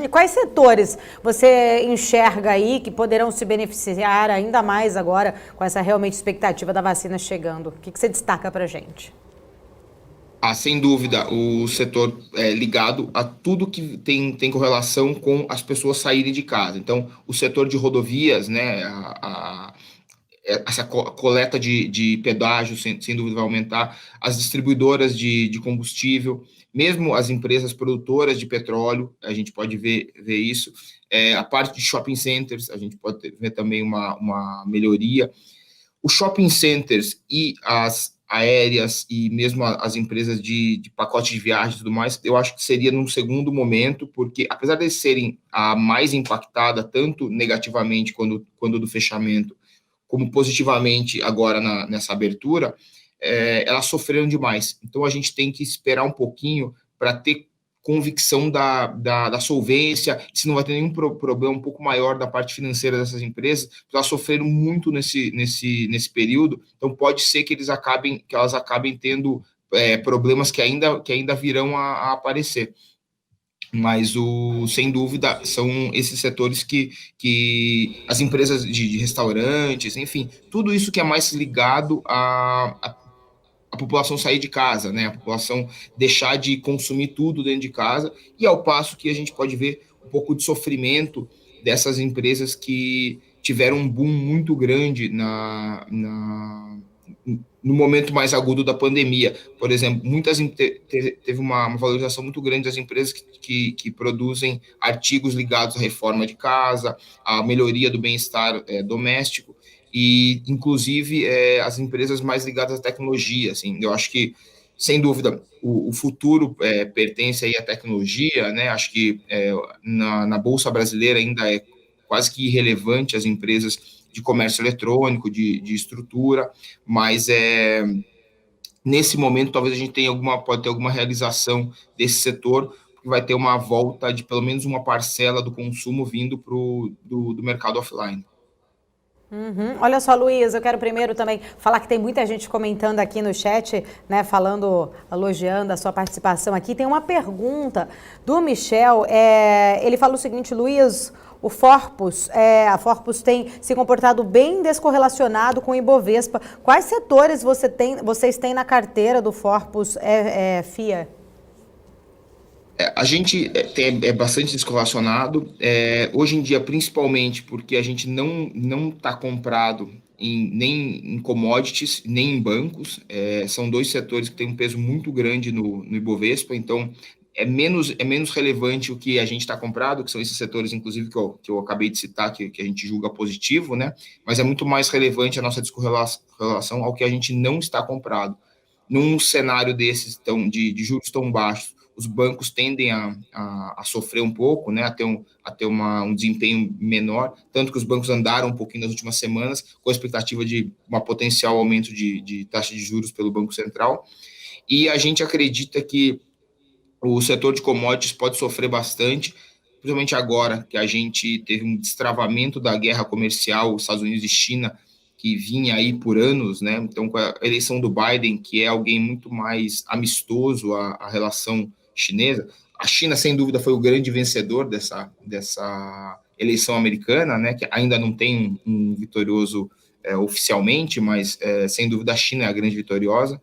vacina. E quais setores você enxerga aí que poderão se beneficiar ainda mais agora com essa realmente expectativa da vacina chegando? O que você destaca para a gente? Sem dúvida, o setor é ligado a tudo que tem correlação com as pessoas saírem de casa. Então, o setor de rodovias, né, essa coleta de pedágio, sem dúvida, vai aumentar, as distribuidoras de combustível, mesmo as empresas produtoras de petróleo, a gente pode ver isso, a parte de shopping centers, a gente pode ver também uma melhoria. Os shopping centers e as aéreas e mesmo as empresas de pacote de viagem e tudo mais, eu acho que seria num segundo momento, porque apesar de serem a mais impactada, tanto negativamente quando do fechamento, como positivamente agora nessa abertura, elas sofreram demais. Então a gente tem que esperar um pouquinho para ter convicção da solvência, se não vai ter nenhum problema um pouco maior da parte financeira dessas empresas, porque elas sofreram muito nesse período, então pode ser que elas acabem tendo problemas que ainda virão a aparecer. Mas, sem dúvida, são esses setores que as empresas de restaurantes, enfim, tudo isso que é mais ligado a população sair de casa, né? A população deixar de consumir tudo dentro de casa, e ao passo que a gente pode ver um pouco de sofrimento dessas empresas que tiveram um boom muito grande no momento mais agudo da pandemia. Por exemplo, teve uma valorização muito grande das empresas que produzem artigos ligados à reforma de casa, à melhoria do bem-estar doméstico, e inclusive as empresas mais ligadas à tecnologia. Assim, eu acho que, sem dúvida, o futuro pertence aí à tecnologia, né? Acho que na Bolsa Brasileira ainda é quase que irrelevante as empresas de comércio eletrônico, de estrutura, mas nesse momento talvez a gente pode ter alguma realização desse setor, porque vai ter uma volta de pelo menos uma parcela do consumo vindo do mercado offline. Uhum. Olha só, Luiz, eu quero primeiro também falar que tem muita gente comentando aqui no chat, né, falando, elogiando a sua participação aqui. Tem uma pergunta do Michel, ele fala o seguinte: Luiz, a Forpus tem se comportado bem descorrelacionado com o Ibovespa. Quais setores vocês têm na carteira do Forpus FIA? A gente é bastante descorrelacionado, hoje em dia, principalmente porque a gente não está comprado nem em commodities, nem em bancos. São dois setores que têm um peso muito grande no Ibovespa, então é menos relevante o que a gente está comprado, que são esses setores, inclusive, que eu acabei de citar, que a gente julga positivo, né? Mas é muito mais relevante a nossa descorrelação ao que a gente não está comprado. Num cenário desses de juros tão baixos, os bancos tendem a sofrer um pouco, né, a ter um desempenho menor, tanto que os bancos andaram um pouquinho nas últimas semanas, com a expectativa de um potencial aumento de taxa de juros pelo Banco Central, e a gente acredita que o setor de commodities pode sofrer bastante, principalmente agora que a gente teve um destravamento da guerra comercial, Estados Unidos e China, que vinha aí por anos, né? Então, com a eleição do Biden, que é alguém muito mais amistoso à relação chinesa, a China, sem dúvida, foi o grande vencedor dessa eleição americana, né? Que ainda não tem um vitorioso oficialmente, mas sem dúvida a China é a grande vitoriosa.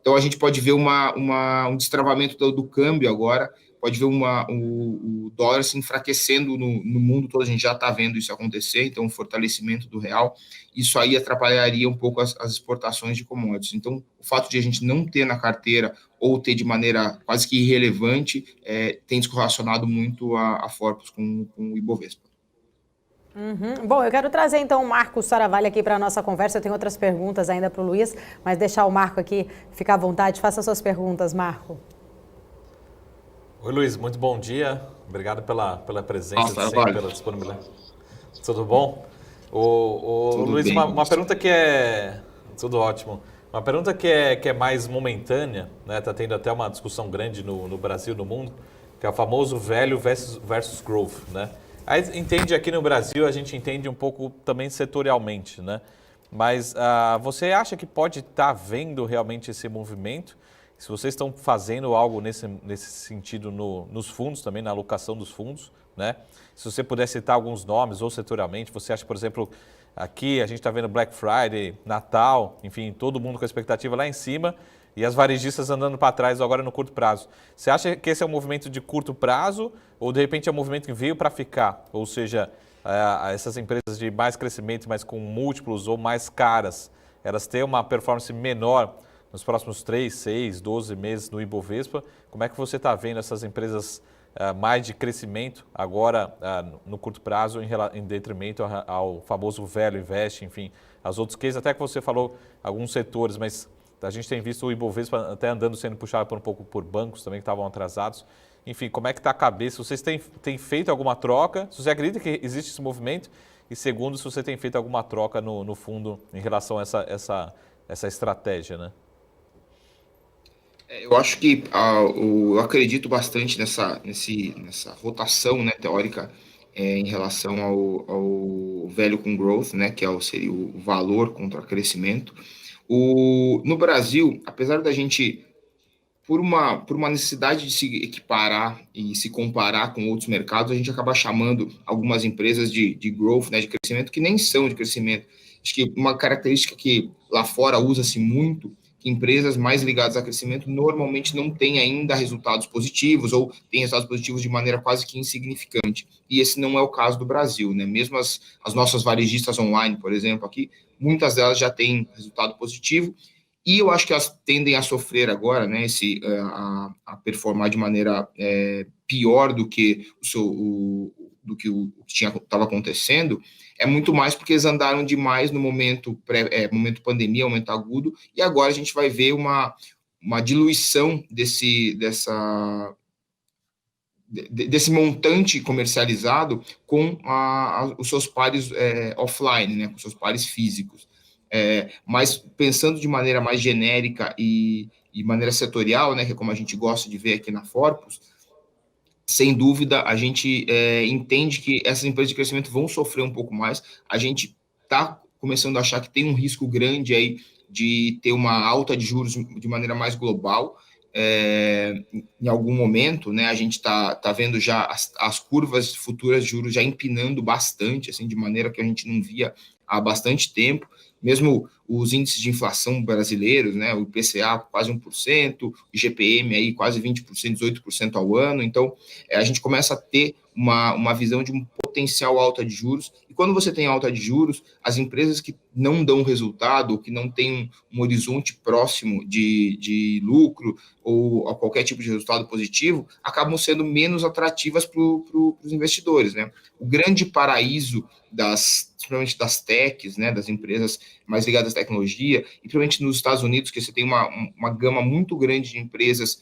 Então a gente pode ver um destravamento do câmbio agora, pode ver o dólar se enfraquecendo no mundo todo, a gente já está vendo isso acontecer, então um fortalecimento do real, isso aí atrapalharia um pouco as exportações de commodities. Então o fato de a gente não ter na carteira ou ter de maneira quase que irrelevante tem descorrelacionado muito a Forpus com o Ibovespa. Uhum. Bom, eu quero trazer então o Marco Saravalli aqui para a nossa conversa. Eu tenho outras perguntas ainda para o Luiz, mas deixar o Marco aqui ficar à vontade. Faça suas perguntas, Marco. Oi, Luiz, muito bom dia. Obrigado pela presença, Nossa, sempre, pela disponibilidade. Tudo bom? Tudo Luiz, bem, uma pergunta que é... Tudo ótimo. Uma pergunta que é mais momentânea, né? Está tendo até uma discussão grande no Brasil, no mundo, que é o famoso velho versus growth, né? Aí entende aqui no Brasil, a gente entende um pouco também setorialmente, né? Mas você acha que pode estar havendo realmente esse movimento? Se vocês estão fazendo algo nesse sentido nos fundos também, na alocação dos fundos, né? Se você puder citar alguns nomes ou setorialmente, você acha, por exemplo, aqui a gente está vendo Black Friday, Natal, enfim, todo mundo com a expectativa lá em cima e as varejistas andando para trás agora no curto prazo. Você acha que esse é um movimento de curto prazo ou de repente é um movimento que veio para ficar? Ou seja, essas empresas de mais crescimento, mas com múltiplos ou mais caras, elas têm uma performance menor nos próximos 3, 6, 12 meses no Ibovespa. Como é que você está vendo essas empresas mais de crescimento agora no curto prazo em detrimento ao famoso velho invest, enfim, as outros cases, até que você falou alguns setores, mas a gente tem visto o Ibovespa até andando sendo puxado por um pouco por bancos também que estavam atrasados. Enfim, como é que está a cabeça? Vocês têm feito alguma troca? Se você acredita que existe esse movimento? E segundo, se você tem feito alguma troca no fundo em relação a essa estratégia, né? Eu acho que eu acredito bastante nessa rotação, né, teórica em relação ao velho com growth, né, que seria o valor contra crescimento. No Brasil, apesar da gente, por uma necessidade de se equiparar e se comparar com outros mercados, a gente acaba chamando algumas empresas de growth, né, de crescimento, que nem são de crescimento. Acho que uma característica que lá fora usa-se muito, que empresas mais ligadas a crescimento normalmente não têm ainda resultados positivos ou têm resultados positivos de maneira quase que insignificante. E esse não é o caso do Brasil, né? Mesmo as nossas varejistas online, por exemplo, aqui, muitas delas já têm resultado positivo. E eu acho que elas tendem a sofrer agora, né, a performar de maneira pior do que o que estava acontecendo, é muito mais porque eles andaram demais no momento pandemia, momento agudo, e agora a gente vai ver uma diluição desse montante comercializado com os seus pares offline, né, com os seus pares físicos. Mas pensando de maneira mais genérica e maneira setorial, né, que é como a gente gosta de ver aqui na Forpus, sem dúvida, a gente entende que essas empresas de crescimento vão sofrer um pouco mais. A gente está começando a achar que tem um risco grande aí de ter uma alta de juros de maneira mais global. Em algum momento, né, a gente está vendo já as curvas futuras de juros já empinando bastante, assim, de maneira que a gente não via há bastante tempo. Mesmo os índices de inflação brasileiros, né, o IPCA quase 1%, o IGPM aí quase 20%, 18% ao ano. Então, a gente começa a ter uma visão de um potencial alta de juros. E quando você tem alta de juros, as empresas que não dão resultado, ou que não têm um horizonte próximo de lucro ou a qualquer tipo de resultado positivo, acabam sendo menos atrativas para os investidores, né? O grande paraíso principalmente das techs, né, das empresas mais ligadas à tecnologia, e principalmente nos Estados Unidos, que você tem uma gama muito grande de empresas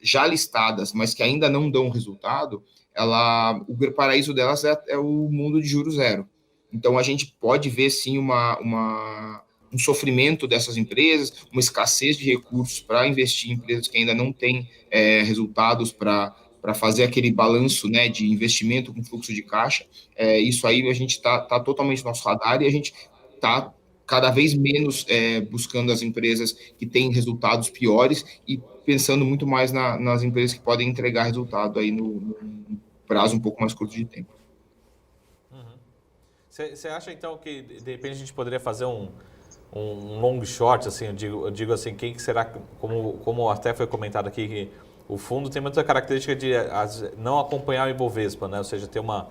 já listadas, mas que ainda não dão resultado, o paraíso delas é o mundo de juros zero. Então, a gente pode ver, sim, um sofrimento dessas empresas, uma escassez de recursos para investir em empresas que ainda não têm resultados para fazer aquele balanço, né, de investimento com fluxo de caixa. Isso aí a gente está totalmente no nosso radar e a gente está cada vez menos buscando as empresas que têm resultados piores e pensando muito mais nas empresas que podem entregar resultado aí no prazo um pouco mais curto de tempo. Você acha, então, que de repente a gente poderia fazer um long short, assim, eu digo assim, quem que será, como até foi comentado aqui, que o fundo tem muita característica de não acompanhar o Ibovespa, né? Ou seja, ter uma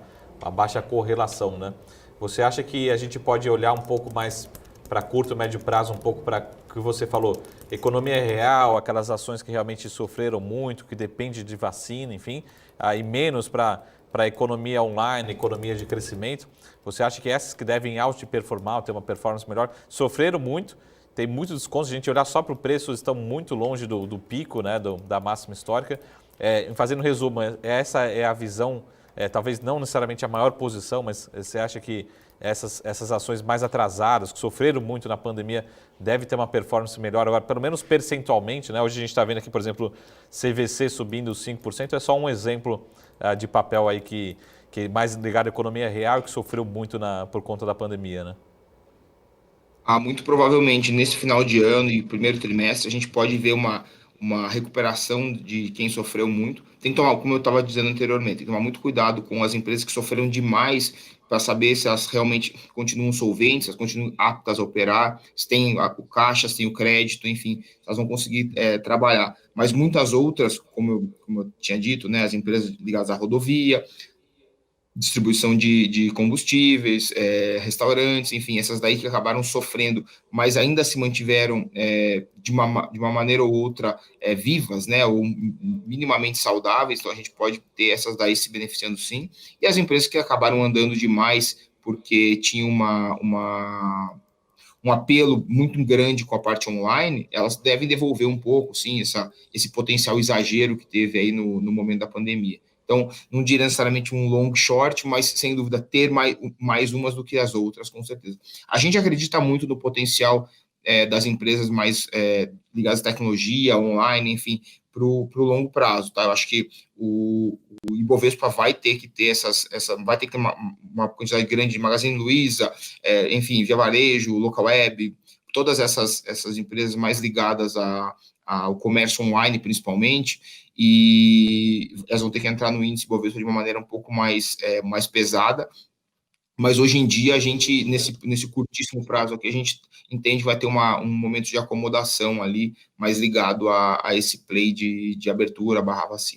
baixa correlação, né? Você acha que a gente pode olhar um pouco mais para curto, médio prazo, um pouco para o que você falou, economia real, aquelas ações que realmente sofreram muito, que depende de vacina, enfim, e menos para a economia online, economia de crescimento? Você acha que essas que devem outperformar, ter uma performance melhor, sofreram muito, tem muitos descontos, se a gente olhar só para o preço, estão muito longe do pico, né, da máxima histórica. Fazendo um resumo, essa é a visão, talvez não necessariamente a maior posição, mas você acha que essas ações mais atrasadas, que sofreram muito na pandemia, devem ter uma performance melhor agora, pelo menos percentualmente, né? Hoje a gente está vendo aqui, por exemplo, CVC subindo 5%, é só um exemplo de papel aí que mais ligado à economia real e que sofreu muito por conta da pandemia, né? Muito provavelmente nesse final de ano e primeiro trimestre a gente pode ver uma uma recuperação de quem sofreu muito. Tem que tomar, como eu estava dizendo anteriormente, tem que tomar muito cuidado com as empresas que sofreram demais para saber se elas realmente continuam solventes, se elas continuam aptas a operar, se tem o caixa, se tem o crédito, enfim, elas vão conseguir trabalhar. Mas muitas outras, como eu tinha dito, né, as empresas ligadas à rodovia, distribuição de combustíveis, restaurantes, enfim, essas daí que acabaram sofrendo, mas ainda se mantiveram de uma maneira ou outra vivas, né, ou minimamente saudáveis, então a gente pode ter essas daí se beneficiando sim, e as empresas que acabaram andando demais porque tinham um apelo muito grande com a parte online, elas devem devolver um pouco, sim, esse potencial exagero que teve aí no momento da pandemia. Então, não diria necessariamente um long short, mas sem dúvida ter mais umas do que as outras, com certeza. A gente acredita muito no potencial das empresas mais ligadas à tecnologia, online, enfim, para o longo prazo, tá? Eu acho que o Ibovespa vai ter que ter vai ter que ter uma quantidade grande de Magazine Luiza, enfim, Via Varejo, Local Web, todas essas empresas mais ligadas ao comércio online, principalmente, e elas vão ter que entrar no índice Bovespa de uma maneira um pouco mais pesada, mas hoje em dia a gente, nesse curtíssimo prazo aqui, a gente entende que vai ter um momento de acomodação ali, mais ligado a esse play de abertura / vacina.